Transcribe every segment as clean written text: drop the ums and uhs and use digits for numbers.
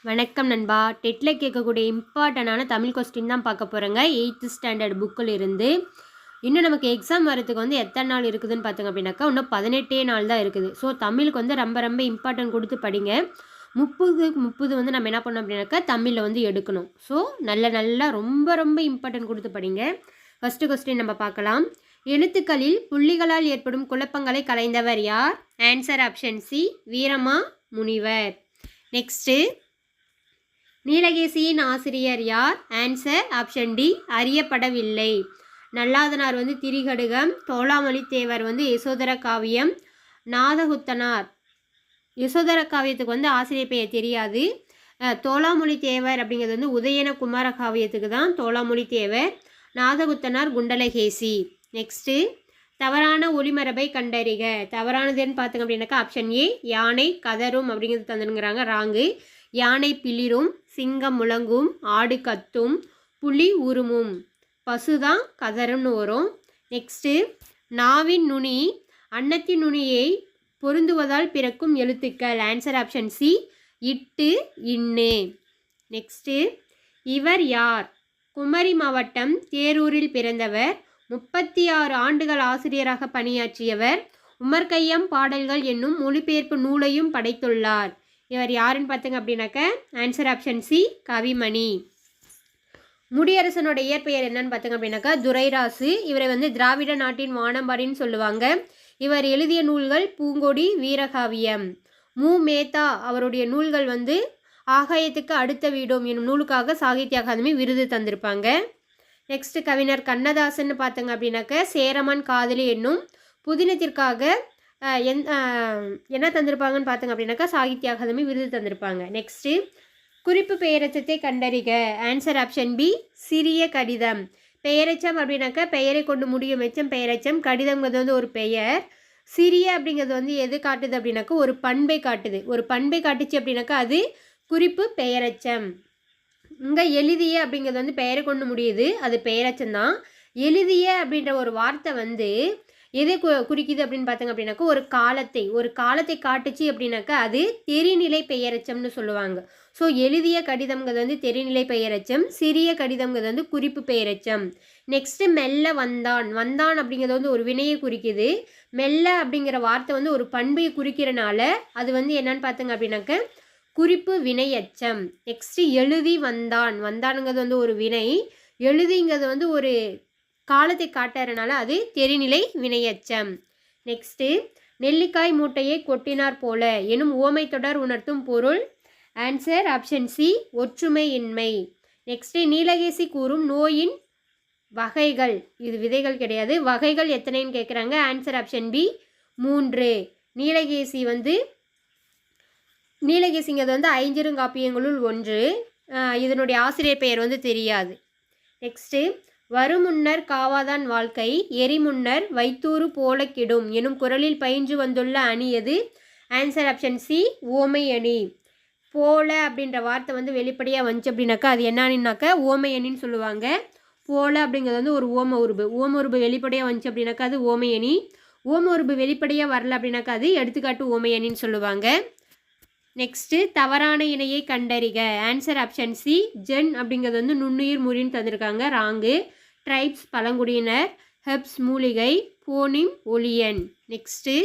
வணக்கம் நண்பா. டெட்டில் கேட்கக்கூடிய இம்பார்ட்டண்டான தமிழ் கொஸ்டின் தான் பார்க்க போகிறேங்க. 8th ஸ்டாண்டர்ட் புக்கில் இருந்து. இன்னும் நமக்கு எக்ஸாம் வரதுக்கு வந்து எத்தனை நாள் இருக்குதுன்னு பார்த்தோங்க அப்படின்னாக்கா இன்னும் 18 நாள் தான் இருக்குது. ஸோ தமிழுக்கு வந்து ரொம்ப ரொம்ப இம்பார்ட்டன்ட் கொடுத்து படிங்க. 30 வந்து நம்ம என்ன பண்ணோம் அப்படின்னாக்கா தமிழில் வந்து எடுக்கணும். ஸோ நல்லா ரொம்ப ரொம்ப இம்பார்ட்டன்ட் கொடுத்து படிங்க. ஃபஸ்ட்டு கொஸ்டின் நம்ம பார்க்கலாம். எழுத்துக்களில் புள்ளிகளால் ஏற்படும் குழப்பங்களை கலைந்தவர் யார்? ஆன்சர் ஆப்ஷன் சி வீரமா முனிவர். நெக்ஸ்ட்டு, நீலகேசியின் ஆசிரியர் யார்? ஆன்சர் ஆப்ஷன் டி அறியப்படவில்லை. நல்லாதனார் வந்து திரிகடுகம், தோளாமொழி தேவர் வந்து யசோதர காவியம், நாதகுத்தனார் யசோதர காவியத்துக்கு வந்து ஆசிரியர் பெயர் தெரியாது. தோளாமொழி தேவர் அப்படிங்கிறது வந்து உதயன குமார காவியத்துக்கு தான் தோளாமொழி தேவர். நாதகுத்தனார் குண்டலகேசி. நெக்ஸ்ட்டு, தவறான ஒளிமரபை கண்டறிக. தவறானதுன்னு பார்த்துங்க அப்படின்னாக்கா ஆப்ஷன் ஏ யானை கதரும் அப்படிங்கிறது தந்துங்கிறாங்க. ராங்கு. யானை பிளிரும், சிங்கம் முழங்கும், ஆடு கத்தும், புலி உருமும், பசுதான் கதரும்னு வரும். நெக்ஸ்ட்டு, நாவின் நுனி அன்னத்தின் நுனியை பொருந்துவதால் பிறக்கும் எழுத்துக்கள். ஆன்சர் ஆப்ஷன் சி இட்டு இன்னு. நெக்ஸ்ட்டு, இவர் யார்? குமரி மாவட்டம் தேரூரில் பிறந்தவர். 36 ஆண்டுகள் ஆசிரியராக பணியாற்றியவர். உமர் கய்யம் பாடல்கள் என்னும் மொழிபெயர்ப்பு நூலையும் படைத்துள்ளார். இவர் யாருன்னு பார்த்துங்க அப்படின்னாக்க ஆன்சர் ஆப்ஷன் சி கவிமணி. முடியரசனோட இயற்பெயர் என்னன்னு பார்த்துங்க அப்படின்னாக்கா துரைராசு. இவரை வந்து திராவிட நாட்டின் வானம்பாடின்னு சொல்லுவாங்க. இவர் எழுதிய நூல்கள் பூங்கொடி, வீரகாவியம். மு மேத்தா அவருடைய நூல்கள் வந்து ஆகாயத்துக்கு அடுத்த வீடும் என்னும் நூலுக்காக சாகித்ய அகாதமி விருது தந்திருப்பாங்க. நெக்ஸ்ட், கவிஞர் கண்ணதாசன் பார்த்துங்க அப்படின்னாக்க சேரமான் காதலி என்னும் புதினத்திற்காக என்ன தந்திருப்பாங்கன்னு பார்த்துங்க அப்படின்னாக்கா சாகித்ய அகாதமி விருது தந்திருப்பாங்க. நெக்ஸ்ட்டு, குறிப்பு பெயரெச்சத்தை கண்டறிக. ஆன்சர் ஆப்ஷன் பி சிறிய கடிதம். பெயரெச்சம் அப்படின்னாக்கா பெயரை கொண்டு முடியும் எச்சம் பெயரெச்சம். கடிதம்ங்கிறது வந்து ஒரு பெயர். சிறிய அப்படிங்கிறது வந்து எது காட்டுது அப்படின்னாக்கா ஒரு பண்பை காட்டுது. ஒரு பண்பை காட்டுச்சு அப்படின்னாக்கா அது குறிப்பு பெயரெச்சம். இங்கே எழுதிய அப்படிங்கிறது வந்து பெயரை கொண்டு முடியுது, அது பெயரெச்சம் தான். எழுதிய அப்படின்ற ஒரு வார்த்தை வந்து எதை குறிக்குது அப்படின்னு பார்த்தாங்க அப்படின்னாக்கா ஒரு காலத்தை காட்டுச்சு அப்படின்னாக்கா அது தெரிநிலை பெயரெச்சம்னு சொல்லுவாங்க. ஸோ எழுதிய கடிதம்ங்கிறது வந்து தெரிநிலை பெயரெச்சம், சிறிய கடிதம்ங்கிறது வந்து குறிப்பு பெயரெச்சம். நெக்ஸ்ட்டு, மெல்ல வந்தான். வந்தான் அப்படிங்கிறது வந்து ஒரு வினையை குறிக்குது. மெல்ல அப்படிங்கிற வார்த்தை வந்து ஒரு பண்பை குறிக்கிறனால அது வந்து என்னன்னு பார்த்தாங்க அப்படின்னாக்க குறிப்பு வினையச்சம். நெக்ஸ்ட்டு, எழுதி வந்தான். வந்தானுங்கிறது வந்து ஒரு வினை, எழுதிங்கிறது வந்து ஒரு காலத்தை காட்டுறதுனால அது தெரிநிலை வினையச்சம். நெக்ஸ்ட்டு, நெல்லிக்காய் மூட்டையை கொட்டினார் போல எனும் உவமை தொடர் உணர்த்தும் பொருள். ஆன்சர் ஆப்ஷன் சி ஒற்றுமையின்மை. நெக்ஸ்ட்டு, நீலகேசி கூறும் நோயின் வகைகள். இது விதைகள் கிடையாது, வகைகள் எத்தனைன்னு கேட்குறாங்க. Answer option B 3. நீலகேசிங்கிறது வந்து ஐஞ்சிறுங்காப்பியங்களுள் ஒன்று. இதனுடைய ஆசிரியர் பெயர் வந்து தெரியாது. நெக்ஸ்ட்டு, வருமுன்னர் காவாதான் வாழ்க்கை எரிமுன்னர் வைத்தூறு போல கெடும் எனும் குரலில் பயின்று வந்துள்ள அணி எது? ஆன்சர் ஆப்ஷன் சி ஓமை அணி. போல அப்படின்ற வார்த்தை வந்து வெளிப்படையாக வந்துச்சு அப்படின்னாக்கா அது என்ன அணின்னாக்கா ஓமை அணின்னு சொல்லுவாங்க. போல அப்படிங்கிறது வந்து ஒரு ஓம உருபு வெளிப்படையாக வந்துச்சு அப்படின்னாக்கா அது ஓமை அணி. ஓம உருபு வெளிப்படையாக வரல அப்படின்னாக்கா அது எடுத்துக்காட்டு ஓமை அணின்னு சொல்லுவாங்க. நெக்ஸ்ட்டு, தவறான இணையை கண்டறிக. ஆன்சர் ஆப்ஷன் சி ஜென் அப்படிங்கிறது வந்து நுண்ணுயிர் முறின்னு தந்திருக்காங்க. ராங்கு. ட்ரைப்ஸ் பழங்குடியினர், ஹெப்ஸ் மூலிகை, போனிம் ஒளியன். நெக்ஸ்ட்டு,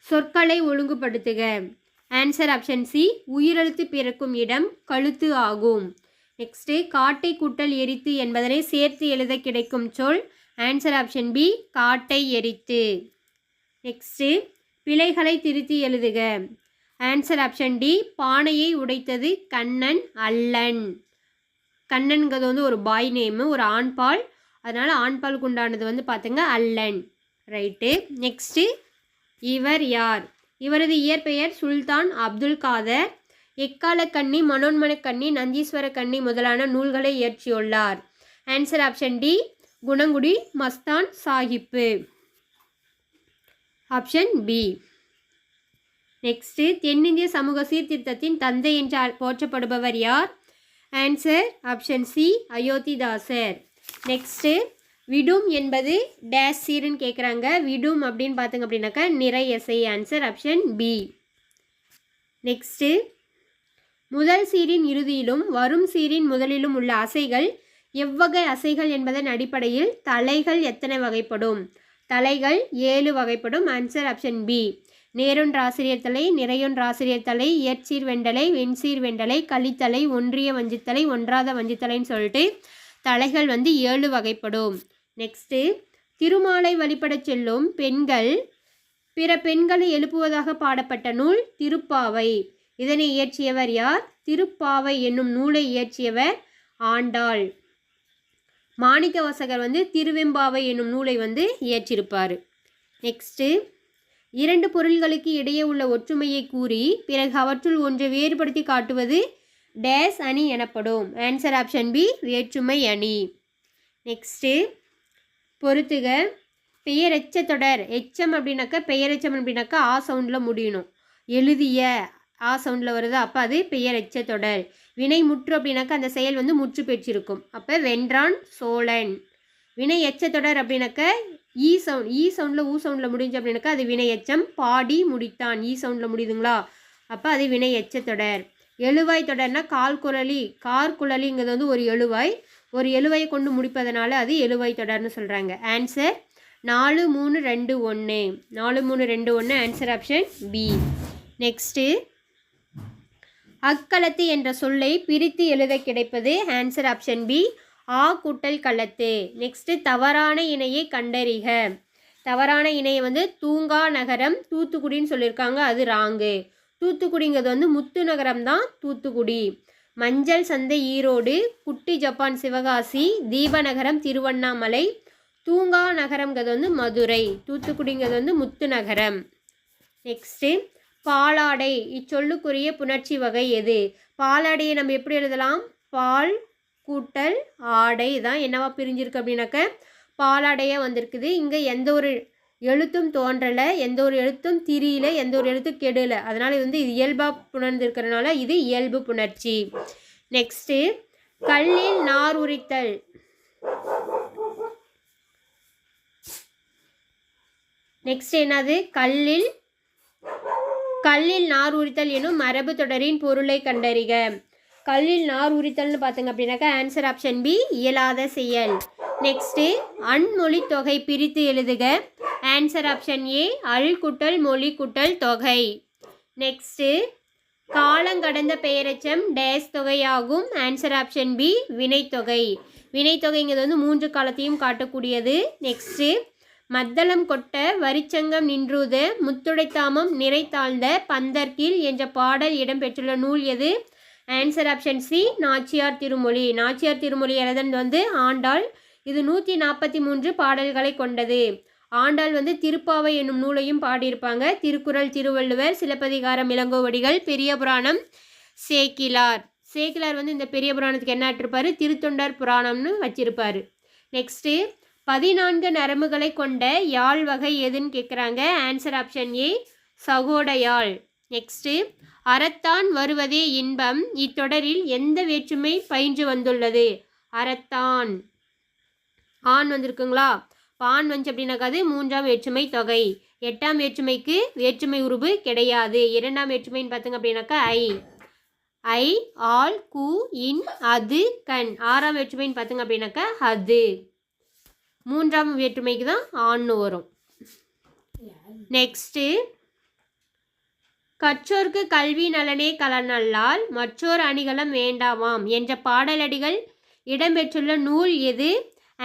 சொற்களை ஒழுங்குபடுத்துக. ஆன்சர் ஆப்ஷன் சி உயிரெழுத்து பிறக்கும் இடம் கழுத்து ஆகும். நெக்ஸ்ட்டு, காட்டை கூட்டல் எரித்து என்பதனை சேர்த்து எழுத கிடைக்கும் சொல். ஆன்சர் ஆப்ஷன் பி காட்டை எரித்து. நெக்ஸ்ட்டு, பிழைகளை திருத்தி எழுதுக. ஆன்சர் ஆப்ஷன் டி பானையை உடைத்தது கண்ணன் அல்லன். கண்ணன்கிறது வந்து ஒரு பாய் நேமு, ஒரு ஆண்பால், அதனால் ஆண்பாலுக்கு உண்டானது வந்து பார்த்துங்க அல்லன். ரைட்டு. நெக்ஸ்ட்டு, இவர் யார்? இவரது இயற்பெயர் சுல்தான் அப்துல் காதர். எக்கால கண்ணி, மனோன்மன கண்ணி, நந்தீஸ்வர கண்ணி முதலான நூல்களை இயற்றியுள்ளார். Answer option D Gunangudi Masthan Sahib. Option B. Next, தென்னிந்திய சமூக சீர்திருத்தத்தின் தந்தை என்று போற்றப்படுபவர் யார்? Answer option C Ayothidasar. Next, விடும் என்பது டேஷ் சீருன்னு கேட்குறாங்க. விடும் அப்படின்னு பார்த்துங்க அப்படின்னாக்கா நிறையசை. Answer option B. நெக்ஸ்ட்டு, முதல் சீரின் இறுதியிலும் வரும் சீரின் முதலிலும் உள்ள அசைகள் எவ்வகை அசைகள் என்பதன் அடிப்படையில் தலைகள் எத்தனை வகைப்படும்? தலைகள் 7 வகைப்படும். Answer option B. நேரொன்ற ஆசிரியர் தலை, நிறையொன்ற ஆசிரியர் தலை, இயற்சீர் வெண்டலை, வெண்சீர் வெண்டலை, கலித்தலை, ஒன்றிய வஞ்சித்தலை, ஒன்றாத வஞ்சித்தலைன்னு சொல்லிட்டு தலைகள் 7 வகைப்படும். நெக்ஸ்ட்டு, திருமாலை வழிபடச் செல்லும் பெண்கள் பிற பெண்களை எழுப்புவதாக பாடப்பட்ட நூல் திருப்பாவை. இதனை இயற்றியவர் யார்? திருப்பாவை என்னும் நூலை இயற்றியவர் ஆண்டாள். மாணிக்கவாசகர் திருவெம்பாவை என்னும் நூலை இயற்றியிருப்பார். நெக்ஸ்ட்டு, 2 பொருள்களுக்கு இடையே உள்ள ஒற்றுமையை கூறி பிறகு அவற்றுள் ஒன்றை வேறுபடுத்தி காட்டுவது டேஸ் அணி எனப்படும். Answer option B. வேற்றுமை அணி. நெக்ஸ்ட்டு, பொறுத்துக. பெயரெச்ச தொடர். எச்சம் அப்படின்னாக்கா, பெயரெச்சம் அப்படின்னாக்கா ஆ சவுண்டில் முடியணும். எழுதிய ஆ சவுண்டில் வருது, அப்போ அது பெயரெச்ச தொடர். வினை முற்று அப்படின்னாக்கா அந்த செயல் முற்று பெற்றிருக்கும், அப்போ வென்றான் சோழன். வினை எச்ச தொடர் அப்படின்னாக்க ஈ சவுண்டில் ஊ சவுண்டில் முடிஞ்சு அப்படின்னாக்கா அது வினை எச்சம். பாடி முடித்தான், ஈ சவுண்டில் முடியுதுங்களா, அப்போ அது வினை எச்ச தொடர். எழுவாய் தொடர்னா கார்குழலி. கார்குழலிங்கிறது ஒரு எழுவாய். ஒரு எழுவாயை கொண்டு முடிப்பதனால அது எழுவாய் தொடர்னு சொல்கிறாங்க. Answer 4, 3, 2, 1. 4, 3, 2, 1. Answer option B. Next, அக்களத்து என்ற சொல்லை பிரித்து எழுத கிடைப்பது. Answer option B. ஆ கூட்டல் களத்து. நெக்ஸ்ட்டு, தவறான இணையை கண்டறிக. தவறான இணையை தூங்கா நகரம் தூத்துக்குடின்னு சொல்லியிருக்காங்க, அது ராங்கு. தூத்துக்குடிங்கிறது முத்து நகரம் தான் தூத்துக்குடி. மஞ்சள் சந்தை ஈரோடு, குட்டி ஜப்பான் சிவகாசி, தீபநகரம் திருவண்ணாமலை, தூங்கா நகரம்ங்கிறது மதுரை. தூத்துக்குடிங்கிறது முத்து நகரம். நெக்ஸ்ட்டு, பாலாடை இச்சொல்லுக்குரிய புணர்ச்சி வகை எது? பாலாடையை நம்ம எப்படி எழுதலாம்? பால் கூட்டல் ஆடை தான் என்னவா பிரிஞ்சிருக்கு அப்படின்னாக்க பாலாடையாக வந்திருக்குது. இங்கே எந்த ஒரு எழுத்தும் தோன்றலை, எந்த ஒரு எழுத்தும் திரியில, எந்த ஒரு எழுத்தும் கெடலை. அதனால் இது இயல்பாக புணர்ந்திருக்கிறதுனால இது இயல்பு புணர்ச்சி. நெக்ஸ்ட்டு, கல்லில் நார் உரித்தல். நெக்ஸ்ட் என்னது? கல்லில் நார் உரித்தல் எனும் மரபு தொடரின் பொருளை கண்டறிக. கல்லில் நார் உரித்தல்னு பார்த்தீங்க அப்படின்னாக்கா ஆன்சர் ஆப்ஷன் பி. இயலாத செயல். நெக்ஸ்ட்டு, அன்மொழி தொகை பிரித்து எழுதுக. ஆன்சர் ஆப்ஷன் ஏ. அல் குட்டல் மொழி குட்டல் தொகை. நெக்ஸ்ட்டு, காலங்கடந்த பெயரெச்சம் டேஸ் தொகையாகும். Answer option B. வினைத்தொகை. வினைத்தொகைங்கிறது 3 காலத்தையும் காட்டக்கூடியது. நெக்ஸ்ட்டு, மத்தளம் கொட்ட வரிச்சங்கம் நின்றுத முத்துடைத்தாமம் நிறைத்தாழ்ந்த பந்தர்கீழ் என்ற பாடல் இடம்பெற்றுள்ள நூல் எது? Answer option C. Nachiyar Thirumozhi. Nachiyar Thirumozhi எழுதன் ஆண்டாள். இது 143 பாடல்களை கொண்டது. ஆண்டாள் திருப்பாவை என்னும் நூலையும் பாடியிருப்பாங்க. திருக்குறள் திருவள்ளுவர், சிலப்பதிகாரம் இளங்கோவடிகள், பெரிய புராணம் சேக்கிலார். சேக்கிலார் இந்த பெரிய புராணத்துக்கு என்ன ஆட்டிருப்பார்? திருத்தொண்டர் புராணம்னு வச்சிருப்பார். நெக்ஸ்ட்டு, 14 நரம்புகளை கொண்ட யாழ் வகை எதுன்னு கேட்குறாங்க. Answer option A. சகோட யாழ். நெக்ஸ்ட்டு, அறத்தான் வருவதே இன்பம் இத்தொடரில் எந்த வேற்றுமை பயின்று வந்துள்ளது? அறத்தான் ஆண் வந்திருக்குங்களா? பான் அப்படின்னாக்காது 3ஆம் வேற்றுமை தொகை. 8ஆம் வேற்றுமைக்கு வேற்றுமை உருவு கிடையாது. 2ஆம் வேற்றுமைன்னு பார்த்துங்க அப்படின்னாக்கா ஐ, ஆல், கு, இன், அது, கண். 6ஆம் வேற்றுமைன்னு பார்த்துங்க அப்படின்னாக்கா அது. 3ஆம் வேற்றுமைக்கு தான் ஆண்னு வரும். நெக்ஸ்ட்டு, கற்றோர்க்கு கல்வி நலனே கலனல்லால் மற்றோர் அணிகலம் வேண்டாமாம் என்ற பாடலடிகள் இடம்பெற்றுள்ள நூல் எது?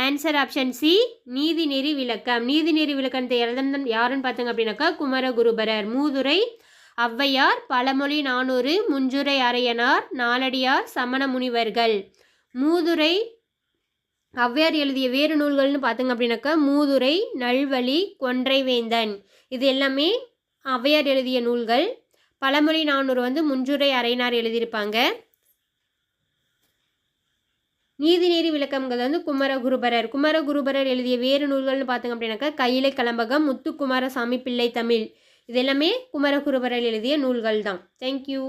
Answer option C. நீதிநெறி விளக்கம். நீதிநெறி விளக்கத்தை எழுதம் யாருன்னு பார்த்தங்க அப்படின்னாக்கா குமரகுருபரர். மூதுரை ஔவையார், பழமொழி 400, முஞ்சுரை அரையனார், நாலடியார், சமண முனிவர்கள். மூதுரை ஔவையார் எழுதிய வேறு நூல்கள்னு பார்த்தங்க அப்படின்னாக்கா மூதுரை, நல்வழி, கொன்றை வேந்தன். இது எல்லாமே ஔவையார் எழுதிய நூல்கள். பழமொழி 400 முஞ்சுரை அரையனார் எழுதியிருப்பாங்க. நீதிநெறி விளக்கம்ங்கிறது குமரகுருபரர். குமரகுருபரர் எழுதிய வேறு நூல்கள்னு பார்த்தங்க அப்படின்னாக்கா கையிலை கலம்பகம், முத்துக்குமாரசாமி பிள்ளை தமிழ். இது எல்லாமே குமரகுருபரர் எழுதிய நூல்கள் தான். தேங்க்யூ.